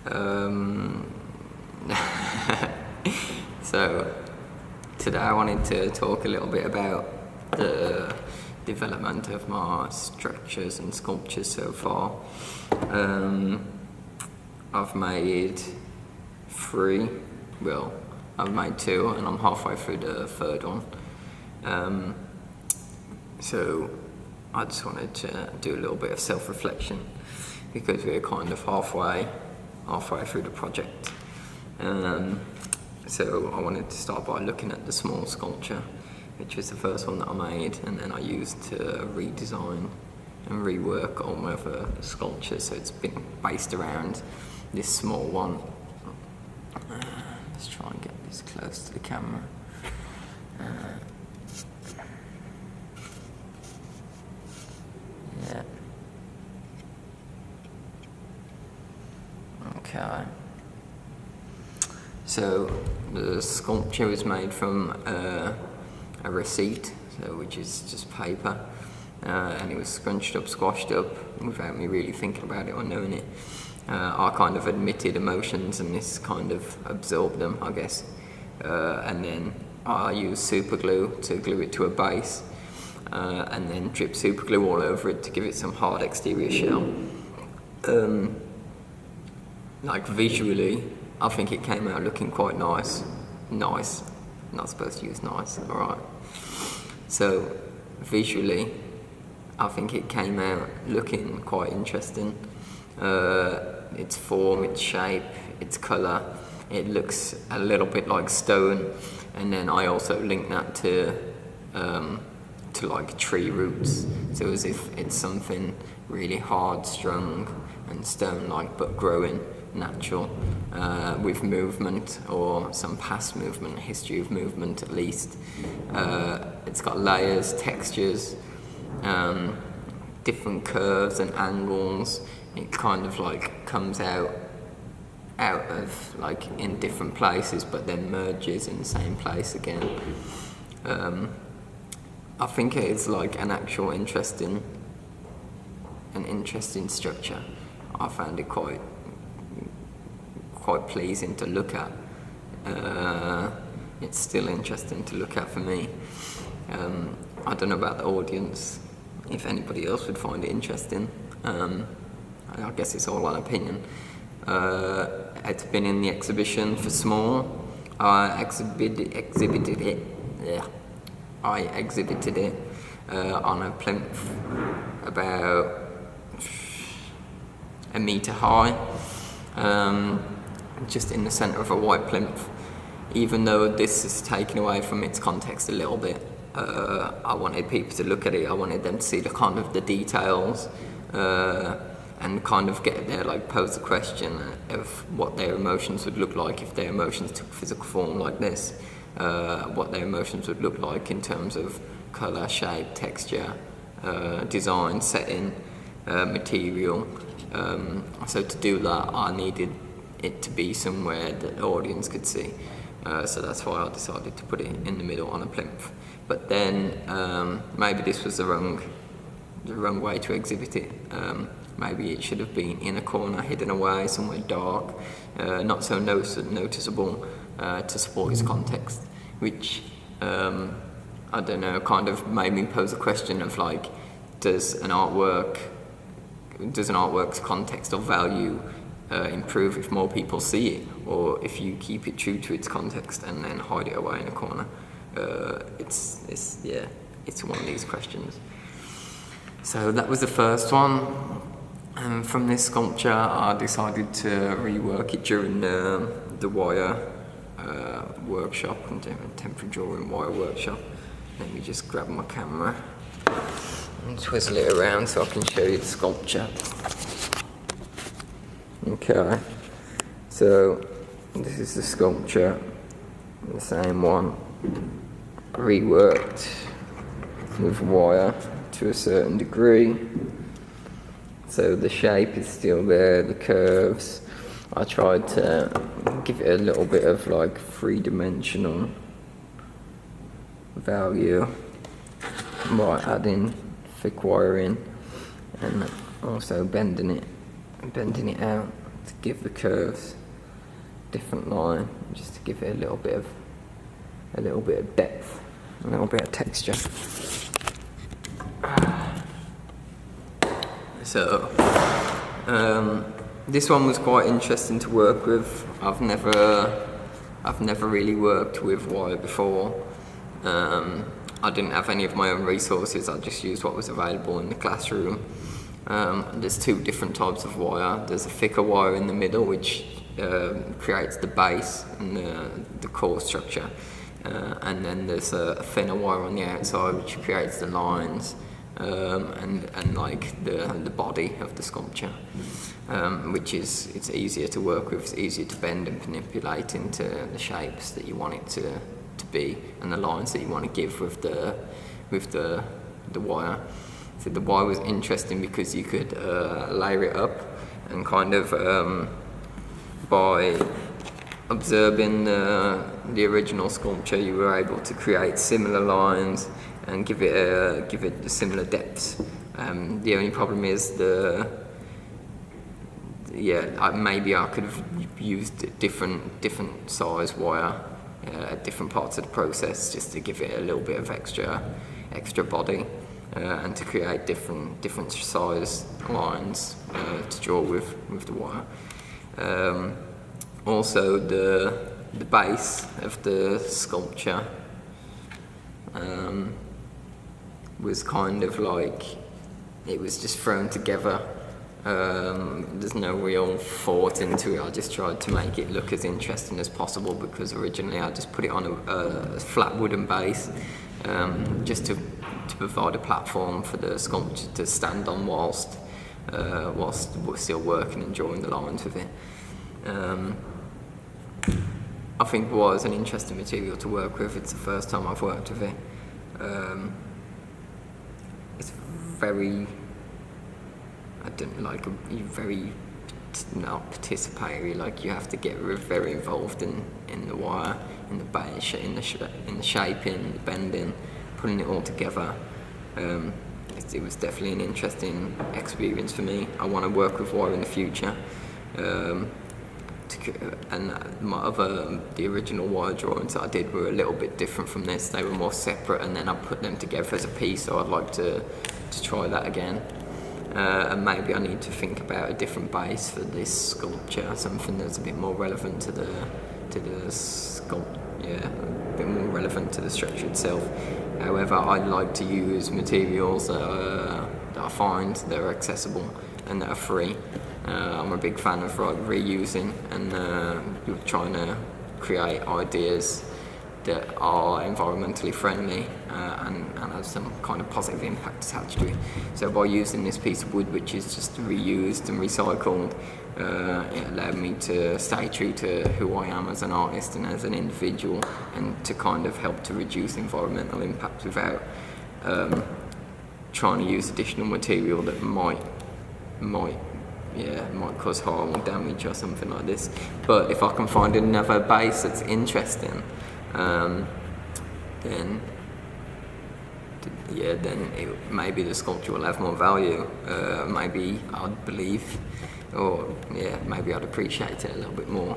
Um, so today I wanted to talk a little bit about the development of my structures and sculptures so far. I've made 3, well, I've made 2 and I'm halfway through the 3rd one. So I just wanted to do a little bit of self-reflection because we're kind of halfway through the project. So I wanted to start by looking at the small sculpture, which was the first one that I made, and then I used to redesign and rework all my other sculptures, so it's been based around this small one. Let's try and get this close to the camera. Yeah. Okay. So the sculpture was made from a receipt, which is just paper, and it was scrunched up, squashed up, without me really thinking about it or knowing it. I kind of admitted emotions and this kind of absorbed them, I guess. And then I used super glue to glue it to a base, and then drip super glue all over it to give it some hard exterior shell. Like visually, I think it came out looking quite nice. Nice. Not supposed to use nice, alright. So, visually, I think it came out looking quite interesting. Its form, its shape, its colour, it looks a little bit like stone. And then I also linked that to like tree roots. So as if it's something really hard strung and stone-like, but growing natural, with movement or some past movement, history of movement at least. It's got layers, textures, different curves and angles. It kind of like comes out of like in different places, but then merges in the same place again. I think it is like an actual interesting structure. I found it quite pleasing to look at. It's still interesting to look at for me. I don't know about the audience, if anybody else would find it interesting. I guess it's all on opinion. It's been in the exhibition for small. I exhibited it. Yeah, I exhibited it on a plinth about a metre high. Just in the centre of a white plinth. Even though this is taken away from its context a little bit, I wanted people to look at it. I wanted them to see the kind of the details, and kind of get there, like pose the question of what their emotions would look like if their emotions took physical form like this. What their emotions would look like in terms of colour, shape, texture, design, setting, material. So to do that, I needed it to be somewhere that the audience could see. So that's why I decided to put it in the middle on a plinth. But then maybe this was the wrong way to exhibit it. Maybe it should have been in a corner, hidden away, somewhere dark, not so noticeable to support its context, which I don't know, kind of made me pose a question of like, does an artwork's context or value improve if more people see it, or if you keep it true to its context and then hide it away in a corner? It's one of these questions. So that was the first one. And from this sculpture, I decided to rework it during the wire workshop, and temporary drawing wire workshop. Let me just grab my camera and twizzle it around so I can show you the sculpture. Okay, so this is the sculpture, the same one, reworked with wire to a certain degree. So the shape is still there, the curves. I tried to give it a little bit of like 3-dimensional value by adding thick wire in and also bending it out to give the curves different line, just to give it a little bit of depth, a little bit of texture. So this one was quite interesting to work with. I've never really worked with wire before. I didn't have any of my own resources. I just used what was available in the classroom. There's two different types of wire. There's a thicker wire in the middle, which creates the base and the core structure, and then there's a thinner wire on the outside, which creates the lines and like the body of the sculpture, which it's easier to work with. It's easier to bend and manipulate into the shapes that you want it to be, and the lines that you want to give with the wire. So the wire was interesting because you could layer it up, and kind of by observing the original sculpture, you were able to create similar lines and give it similar depths. The only problem is maybe I could have used different size wire at different parts of the process, just to give it a little bit of extra body, and to create different size lines to draw with the wire. Also, the base of the sculpture was kind of like, it was just thrown together. There's no real thought into it. I just tried to make it look as interesting as possible, because originally I just put it on a flat wooden base, just to provide a platform for the sculpture to stand on whilst we're still working and drawing the lines with it. I think it was an interesting material to work with. It's the first time I've worked with it. It's very, very not participatory. Like, you have to get very involved in the wire, in the base, in the shaping, the bending, putting it all together. It was definitely an interesting experience for me. I want to work with wire in the future. And the original wire drawings that I did were a little bit different from this. They were more separate, and then I put them together as a piece, so I'd like to try that again. And maybe I need to think about a different base for this sculpture, something that's a bit more relevant to the a bit more relevant to the structure itself. However, I like to use materials that I find that are accessible and that are free. I'm a big fan of reusing and trying to create ideas that are environmentally friendly and have some kind of positive impact attached to it. So by using this piece of wood, which is just reused and recycled, it allowed me to stay true to who I am as an artist and as an individual, and to kind of help to reduce environmental impact without trying to use additional material that might cause harm or damage or something like this. But if I can find another base that's interesting, then maybe the sculpture will have more value. Maybe I'd believe, or maybe I'd appreciate it a little bit more.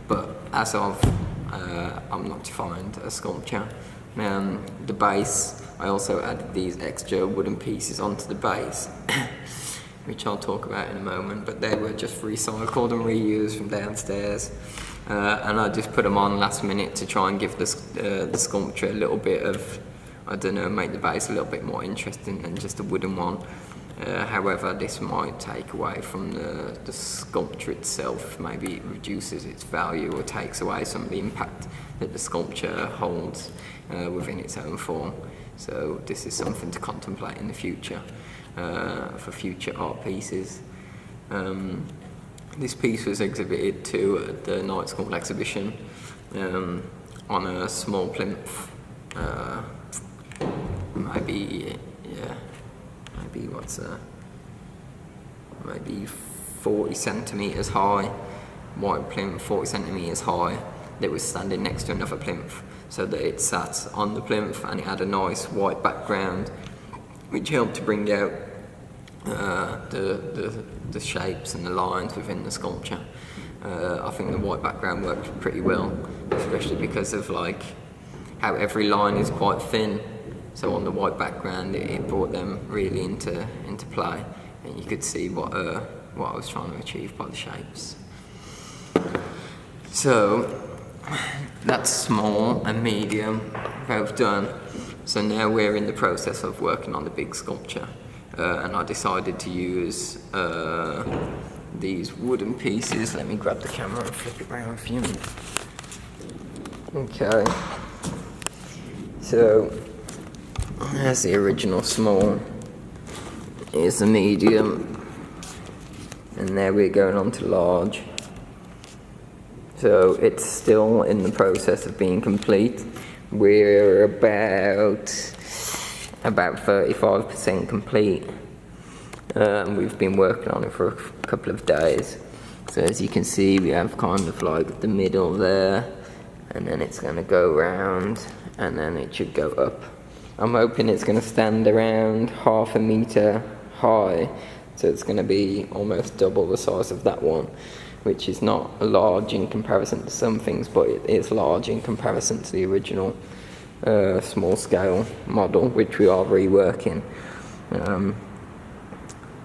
But as of, I'm not to find a sculpture. The base, I also added these extra wooden pieces onto the base, which I'll talk about in a moment, but they were just recycled and reused from downstairs. And I just put them on last minute to try and give the sculpture a little bit of, make the base a little bit more interesting than just a wooden one. However, this might take away from the sculpture itself. Maybe it reduces its value or takes away some of the impact that the sculpture holds within its own form. So this is something to contemplate in the future for future art pieces. This piece was exhibited at the Night School exhibition on a small plinth, maybe 40 centimetres high, white plinth, 40 centimetres high, that was standing next to another plinth, so that it sat on the plinth and it had a nice white background, which helped to bring out the shapes and the lines within the sculpture. I think the white background worked pretty well, especially because of like how every line is quite thin. So on the white background, it brought them really into play, and you could see what I was trying to achieve by the shapes. So that's small and medium both done. So now we're in the process of working on the big sculpture, and I decided to use these wooden pieces. Let me grab the camera and flip it around for you. Okay. So there's the original small. Here's the medium, and now we're going on to large. So it's still in the process of being complete. We're about 35% complete. We've been working on it for a couple of days. So as you can see, we have kind of like the middle there, and then it's going to go round, and then it should go up. I'm hoping it's going to stand around 1/2 meter high, so it's going to be almost double the size of that one, which is not large in comparison to some things, but it is large in comparison to the original small scale model, which we are reworking.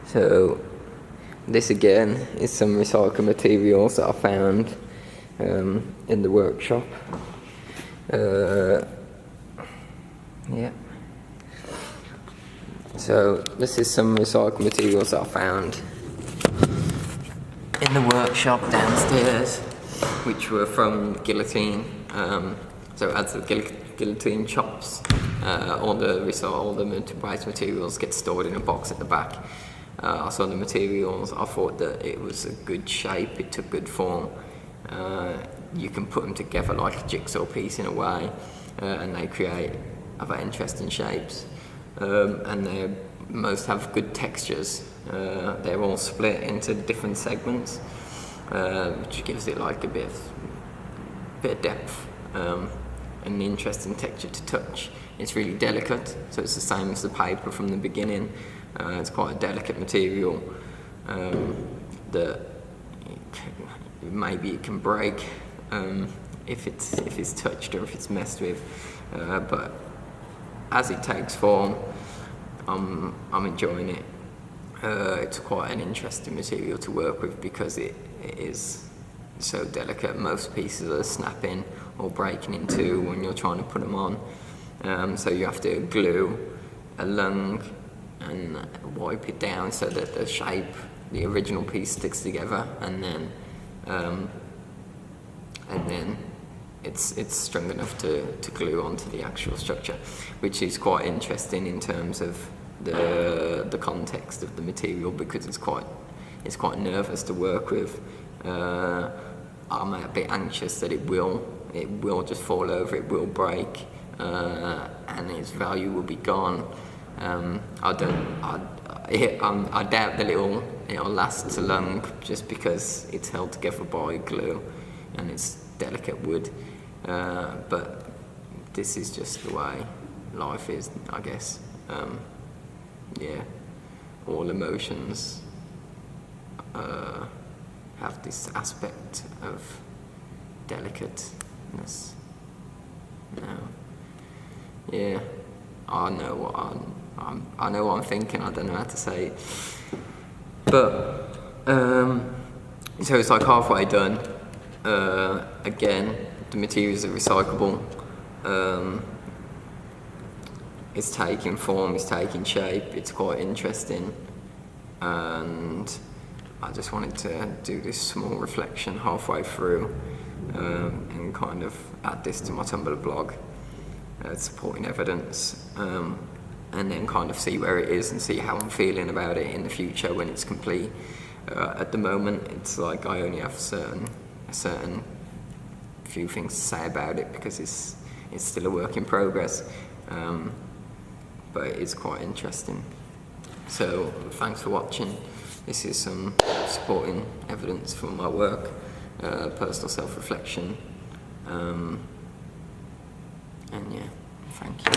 So this again is some recycled materials that I found in the workshop. Yeah. So this is some recycled materials that I found in the workshop downstairs, which were from guillotine. So as the guillotine chops, all the waste materials get stored in a box at the back. I saw the materials, I thought that it was a good shape, it took good form. You can put them together like a jigsaw piece in a way, and they create other interesting shapes. And they most have good textures. They're all split into different segments, which gives it like a bit of depth, and an interesting texture to touch. It's really delicate, so it's the same as the paper from the beginning. It's quite a delicate material that maybe it can break if it's touched or if it's messed with, but as it takes form, I'm enjoying it. It's quite an interesting material to work with because it is so delicate. Most pieces are snapping or breaking in two when you're trying to put them on. So you have to glue a lung and wipe it down so that the shape, the original piece, sticks together, and then it's strong enough to glue onto the actual structure, which is quite interesting in terms of the context of the material, because it's quite nervous to work with. I'm a bit anxious that it will just fall over, it will break, and its value will be gone. I doubt that it'll last so long, just because it's held together by glue and it's delicate wood. But this is just the way life is, I guess. Yeah, all emotions have this aspect of delicateness. No. Yeah, I know what I'm thinking. I don't know how to say it. But so it's like halfway done. Again, the materials are recyclable. It's taking form, it's taking shape, it's quite interesting, and I just wanted to do this small reflection halfway through, and kind of add this to my Tumblr blog, supporting evidence, and then kind of see where it is and see how I'm feeling about it in the future when it's complete. At the moment, it's like I only have a certain few things to say about it because it's still a work in progress. But it's quite interesting. So thanks for watching. This is some supporting evidence for my work, personal self-reflection, and yeah, thank you.